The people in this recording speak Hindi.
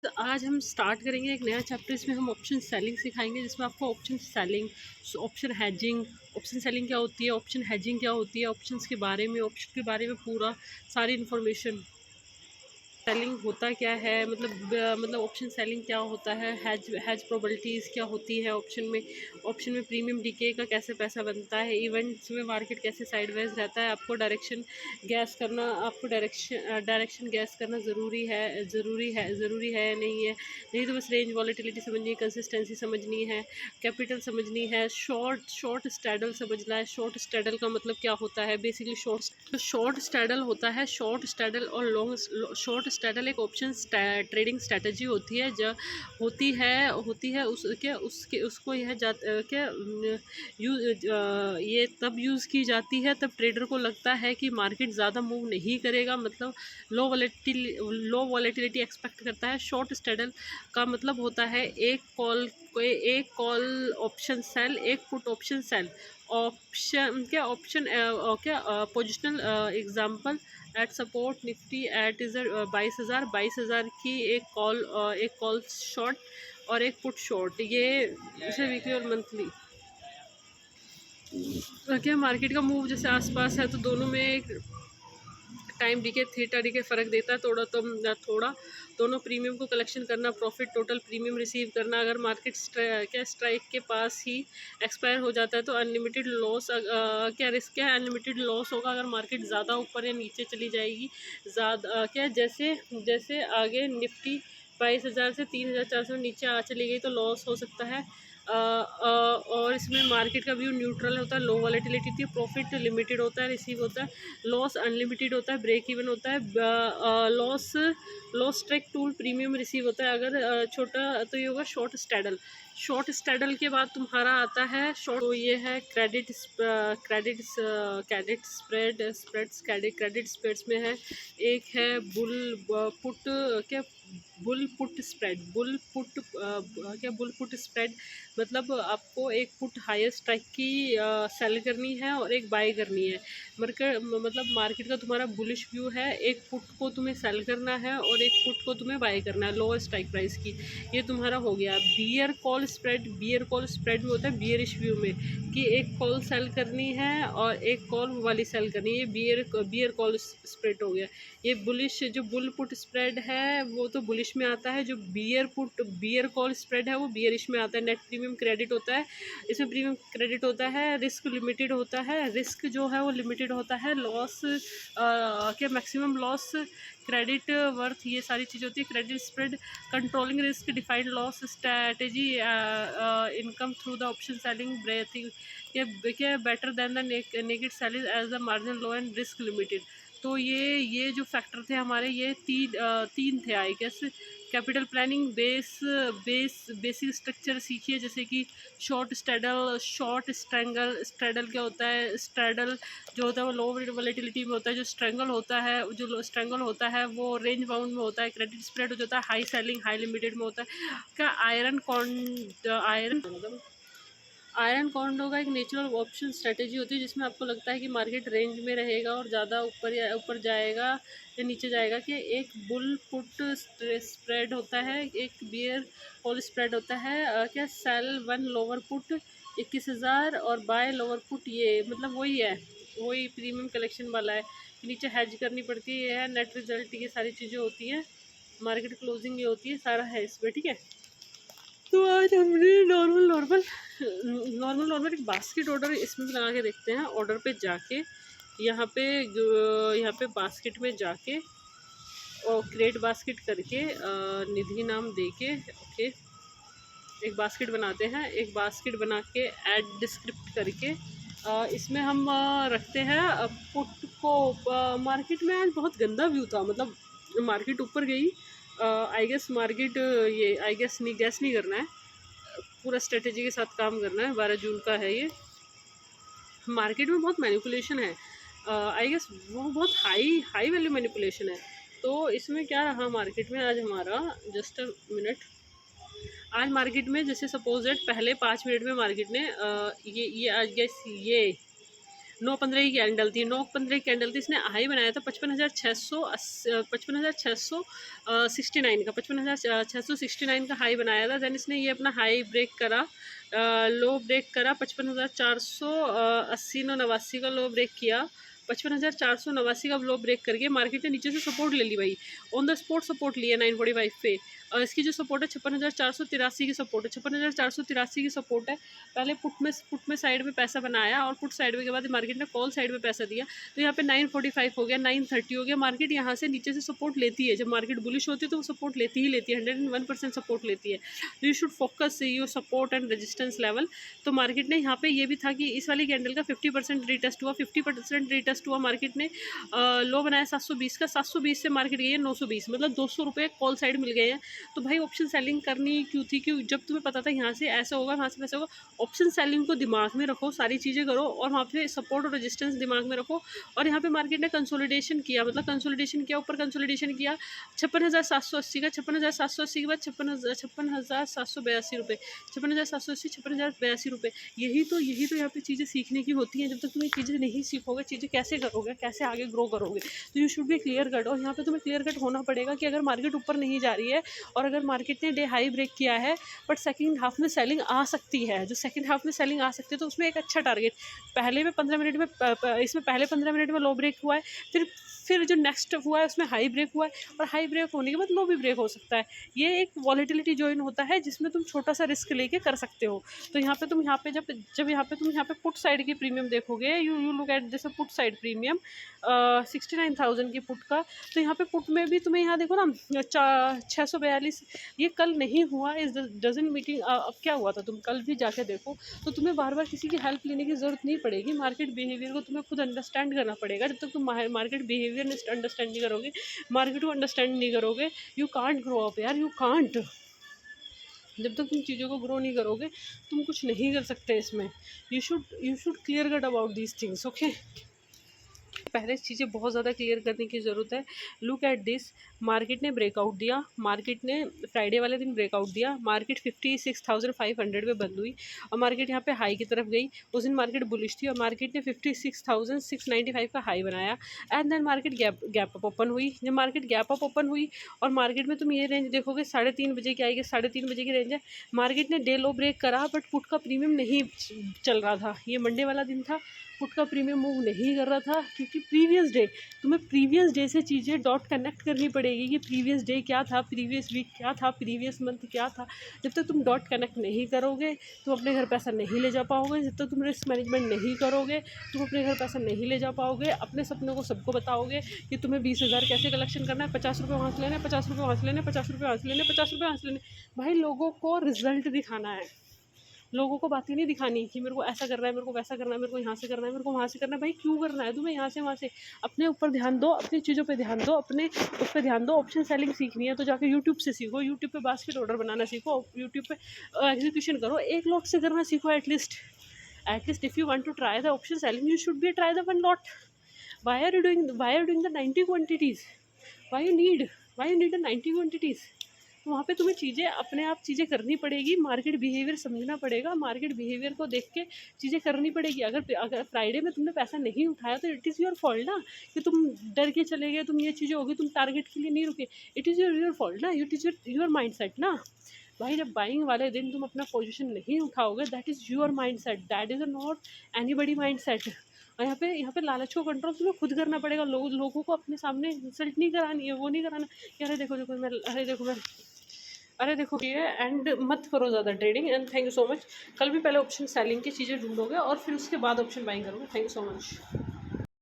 तो आज हम स्टार्ट करेंगे एक नया चैप्टर। इसमें हम ऑप्शन सेलिंग सिखाएंगे, जिसमें आपको option selling, option hedging, option selling क्या होती है, ऑप्शन हैजिंग क्या होती है, ऑप्शंस के बारे में, ऑप्शन के बारे में पूरा सारी इन्फॉर्मेशन। सेलिंग होता क्या है, मतलब ऑप्शन सेलिंग क्या होता है, हैज प्रोबेबिलिटीज़ क्या होती है ऑप्शन में प्रीमियम डीके का कैसे पैसा बनता है, इवेंट्स में मार्केट कैसे साइडवेज रहता है। आपको डायरेक्शन गैस करना ज़रूरी है या नहीं है। नहीं तो बस रेंज वॉलेटिलिटी समझनी है, कंसिस्टेंसी समझनी है, कैपिटल समझनी है, शॉर्ट स्टैडल समझना है। शॉर्ट स्टैडल का मतलब क्या होता है, बेसिकली शॉर्ट स्टैडल होता है। शॉर्ट स्टैडल और लॉन्ग शॉर्ट स्टैडल एक ऑप्शन ट्रेडिंग स्ट्रेटजी होती है, जो होती है उसके उसको यह क्या ये तब यूज़ की जाती है तब ट्रेडर को लगता है कि मार्केट ज़्यादा मूव नहीं करेगा, मतलब लो वॉलेटिलिटी एक्सपेक्ट करता है। शॉर्ट स्टैडल का मतलब होता है एक कॉल ऑप्शन सेल, एक put option sell. Positional example at support Nifty at इज़र 22,000 की एक कॉल शॉर्ट और एक पुट शॉर्ट, ये इसे वीकली और मंथली। क्या मार्केट का मूव जैसे आसपास है तो दोनों में एक टाइम डीके थीटा डीके फ़र्क देता है थोड़ा दोनों प्रीमियम को कलेक्शन करना, प्रॉफिट टोटल प्रीमियम रिसीव करना। अगर मार्केट स्ट्राइक के पास ही एक्सपायर हो जाता है तो अनलिमिटेड लॉस। क्या रिस्क है, अनलिमिटेड लॉस होगा अगर मार्केट ज़्यादा ऊपर या नीचे चली जाएगी। ज़्यादा क्या जैसे जैसे आगे निफ्टी 22,000 से 3,400 नीचे चली गई तो लॉस हो सकता है। और इसमें मार्केट का व्यू न्यूट्रल होता है, लो वॉलेटिलिटी थी, प्रॉफिट लिमिटेड होता है, रिसीव होता है, लॉस अनलिमिटेड होता है, ब्रेक इवन होता है। Loss track tool premium receive होता है। अगर छोटा तो ये होगा शॉर्ट स्टैडल। शॉर्ट स्टैडल के बाद तुम्हारा आता है शॉर्ट, तो ये है क्रेडिट स्प्रेड्स में है। एक है पुट क्या बुल पुट स्प्रेड, मतलब आपको एक पुट हायर स्ट्राइक की सेल करनी है और एक बाय करनी है। मार्केट का तुम्हारा बुलिश व्यू है, एक पुट को तुम्हें सेल करना है और एक पुट को तुम्हें बाय करना है लोअर स्ट्राइक प्राइस की। ये तुम्हारा हो गया बियर कॉल स्प्रेड में होता है बियरिश व्यू में, कि एक कॉल सेल करनी है और एक कॉल वाली सेल करनी है। ये बियर कॉल स्प्रेड हो गया। ये बुलिश जो बुल पुट स्प्रेड है वो तो बुलिश में आता है, जो बियर कॉल स्प्रेड है वो बियरिश में आता है। नेट प्रीमियम क्रेडिट होता है, इसमें प्रीमियम क्रेडिट होता है, रिस्क लिमिटेड होता है, रिस्क जो है वो लिमिटेड होता है, लॉस के मैक्सिमम लॉस, क्रेडिट वर्थ, ये सारी चीज़ें होती है। Credit spread controlling risk, defined loss strategy, income through the option selling, breathing क्या better than the negative selling as the margin low and risk limited. तो ये जो फैक्टर थे हमारे, ये तीन थे I guess. Capital planning, basic structure सीखिए, जैसे कि शॉर्ट स्ट्रैडल क्या होता है। स्ट्रैडल जो होता है वो लो वोलेटिलिटी में होता है, जो स्ट्रैंगल होता है वो रेंज बाउंड में होता है। क्रेडिट स्प्रेड जो होता है हाई सेलिंग हाई लिमिटेड में होता है। क्या आयरन कॉन्डो का एक नेचुरल ऑप्शन स्ट्रेटेजी होती है, जिसमें आपको लगता है कि मार्केट रेंज में रहेगा और ज़्यादा ऊपर जाएगा या नीचे जाएगा। कि एक बुल पुट स्प्रेड होता है, एक बियर कॉल स्प्रेड होता है। क्या सेल वन लोअर पुट 21,000 और बाय लोअर पुट, ये मतलब वही प्रीमियम कलेक्शन वाला है। नीचे हैज करनी पड़ती है, नेट रिजल्ट, ये सारी चीज़ें होती हैं, मार्केट क्लोजिंग ये होती है, सारा है इसमें, ठीक है। तो आज हमने नॉर्मल एक बास्केट ऑर्डर इसमें भी लगा के देखते हैं। ऑर्डर पे जाके यहाँ पे बास्केट में जाके और क्रिएट बास्केट करके निधि नाम दे के ओके एक बास्केट बनाते हैं। एक बास्केट बना के ऐड डिस्क्रिप्ट करके इसमें हम रखते हैं पुट को। मार्केट में आज बहुत गंदा व्यू था, मतलब मार्केट ऊपर गई। आई गेस मार्केट ये आई गेस नहीं गैस नहीं करना है, पूरा स्ट्रेटेजी के साथ काम करना है। 12 जून का है ये। मार्केट में बहुत मैनिपुलेशन है, आई गेस वो बहुत हाई वैल्यू मैनिपुलेशन है। तो इसमें क्या रहा मार्केट में आज हमारा, जस्ट अ मिनट। आज मार्केट में जैसे सपोज दैट पहले 5 मिनट में मार्केट ने ये आज गेस 9:15 की कैंडल थी, 9:15 की कैंडल थी, इसने हाई बनाया था 55,669 का, 55,669 का हाई बनाया था। देन इसने ये अपना हाई ब्रेक करा, लो ब्रेक करा 55,480 89 का लो ब्रेक किया, 55,489 का लो ब्रेक करके मार्केट ने नीचे से सपोर्ट ले ली भाई, ऑन द स्पॉट सपोर्ट लिया 945 पे। और इसकी जो सपोर्ट है 56,483 की सपोर्ट है, 56,483 की सपोर्ट है। पहले पुट में साइड में पैसा बनाया और पुट साइड में के बाद मार्केट ने कॉल साइड में पैसा दिया, तो यहाँ पे 945 हो गया, 930 हो गया। मार्केट यहाँ से नीचे से सपोर्ट लेती है, जब मार्केट बुलिश होती है तो वो सपोर्ट लेती ही लेती है, 101% सपोर्ट लेती है। तो you should focus your support and resistance level. तो मार्केट ने यहाँ पे ये भी था कि इस वाली कैंडल का 50% रीटेस्ट हुआ, 50% रीटेस्ट हुआ। मार्केट ने लो बनाया 720 का, 720 से मार्केट गई है 920, मतलब 200 रुपये कॉल साइड मिल गए हैं। तो भाई ऑप्शन सेलिंग करनी क्यों थी, क्यों, जब तुम्हें पता था यहाँ से ऐसा होगा, वहाँ से वैसा होगा। ऑप्शन सेलिंग को दिमाग में रखो, सारी चीज़ें करो और वहाँ पे सपोर्ट और रेजिस्टेंस दिमाग में रखो। और यहाँ पे मार्केट ने कंसोलिडेशन किया, मतलब कंसोलिडेशन किया, ऊपर कंसोलिडेशन किया 56,780 का, 56,780 के बाद 56,782 रुपये, 56,780, 56,082 रुपये। यही तो यहाँ पे चीज़ें सीखने की होती हैं। जब तक तुम ये चीज़ें नहीं सीखोगे, चीज़ें कैसे करोगे, कैसे आगे ग्रो करोगे। तो you should B clear cut, और यहाँ पे तुम्हें क्लियर कट होना पड़ेगा कि अगर मार्केट ऊपर नहीं जा रही है और अगर मार्केट ने डे हाई ब्रेक किया है बट सेकंड हाफ में सेलिंग आ सकती है, जो सेकंड हाफ में सेलिंग आ सकती है, तो उसमें एक अच्छा टारगेट पहले में 15 मिनट में इसमें पहले 15 मिनट में लो ब्रेक हुआ है, फिर जो नेक्स्ट हुआ है उसमें हाई ब्रेक हुआ है, और हाई ब्रेक होने के बाद लो भी ब्रेक हो सकता है। ये एक वॉलेटिलिटी जॉइन होता है जिसमें तुम छोटा सा रिस्क लेके कर सकते हो। तो यहाँ पे तुम यहाँ पे जब तुम यहाँ पे पुट साइड की प्रीमियम देखोगे, you look at this put side premium 69,000 की पुट का। तो यहाँ पे पुट में भी तुम्हें यहाँ देखो ना 642, ये कल नहीं हुआ, इस डजन मीटिंग। अब क्या हुआ था, तुम कल भी जाके देखो, तो तुम्हें बार बार किसी की हेल्प लेने की ज़रूरत नहीं पड़ेगी। मार्केट बिहेवियर को तुम्हें खुद अंडरस्टैंड करना पड़ेगा। जब तक तुम मार्केट बिहेवियर अंडरस्टैंड नहीं करोगे, मार्केट को अंडरस्टैंड नहीं करोगे, यू कांट ग्रो अप यार, यू कांट। जब तक तुम चीज़ों को ग्रो नहीं करोगे तुम कुछ नहीं कर सकते इसमें। You should clear cut about these things, okay. पहले चीज़ें बहुत ज़्यादा क्लियर करने की ज़रूरत है। लुक एट दिस, मार्केट ने ब्रेकआउट दिया, मार्केट ने फ्राइडे वाले दिन ब्रेकआउट दिया, मार्केट 56,500 पे बंद हुई और मार्केट यहाँ पे हाई की तरफ गई। उस दिन मार्केट बुलिश थी और मार्केट ने 56,695 का हाई बनाया and then market gap up open हुई। जब मार्केट गैप अप ओपन हुई और मार्केट में तुम ये रेंज देखोगे 3:30 बजे की आएगी, 3:30 बजे की रेंज है। मार्केट ने डे लो ब्रेक करा बट पुट का प्रीमियम नहीं चल रहा था, ये मंडे वाला दिन था, पुट का प्रीमियम मूव नहीं कर रहा था क्योंकि प्रीवियस डे, तुम्हें प्रीवियस डे से चीज़ें डॉट कनेक्ट करनी पड़ेगी कि प्रीवियस डे क्या था, प्रीवियस वीक क्या था, प्रीवियस मंथ क्या था। जब तक तुम डॉट कनेक्ट नहीं करोगे तुम अपने घर पैसा नहीं ले जा पाओगे। जब तक तुम रिस्क मैनेजमेंट नहीं करोगे तुम अपने घर पैसा नहीं ले जा पाओगे। अपने सपनों को सबको बताओगे कि तुम्हें 20,000 कैसे कलेक्शन करना है, 50 रुपये वहाँ से लेने, 50 रुपये वहाँ से लेने, 50 रुपये वहाँ से लेने, 50 रुपये वहाँ से लेने। भाई लोगों को रिजल्ट दिखाना है, लोगों को बातें नहीं दिखानी कि मेरे को ऐसा करना है, मेरे को वैसा करना है, मेरे को यहाँ से करना है, मेरे को वहाँ से करना है। भाई क्यों करना है तुम्हें यहाँ से वहाँ से? अपने ऊपर ध्यान दो, अपनी चीज़ों पे ध्यान दो, अपने उस पर ध्यान दो। ऑप्शन सेलिंग सीखनी है तो जाकर यूट्यूब से सीखो, यूट्यूब पे बास्केट ऑर्डर बनाना सीखो, यूट्यूब पे एग्जीक्यूशन करो, एक लॉट से करना सीखो at least if you want to try the option selling you should be try the one lot. Why are you doing the 90 quantities? Why you need the 90 quantities? तो वहाँ पे तुम्हें चीज़ें अपने आप चीज़ें करनी पड़ेगी, मार्केट बिहेवियर समझना पड़ेगा, मार्केट बिहेवियर को देख के चीज़ें करनी पड़ेगी। अगर फ्राइडे में तुमने पैसा नहीं उठाया तो इट इज़ योर फॉल्ट ना, कि तुम डर के चले गए, तुम ये चीज़ें होगी, तुम टारगेट के लिए नहीं रुके। इट इज़ योर फॉल्ट ना, it is your mind set ना। भाई जब बाइंग वाले दिन तुम अपना पोजीशन नहीं उठाओगे that is your mind set, that is not anybody mind set. और यहाँ पे लालच को कंट्रोल तुम्हें खुद करना पड़ेगा। लोगों को अपने सामने इंसल्ट नहीं करानी है, वो नहीं कराना कि अरे देखो मैं अरे देखो ये एंड मत करो ज़्यादा trading. And thank you so much. कल भी पहले ऑप्शन सेलिंग की चीज़ें ढूंढोगे और फिर उसके बाद ऑप्शन बाइंग करोगे। Thank you so much.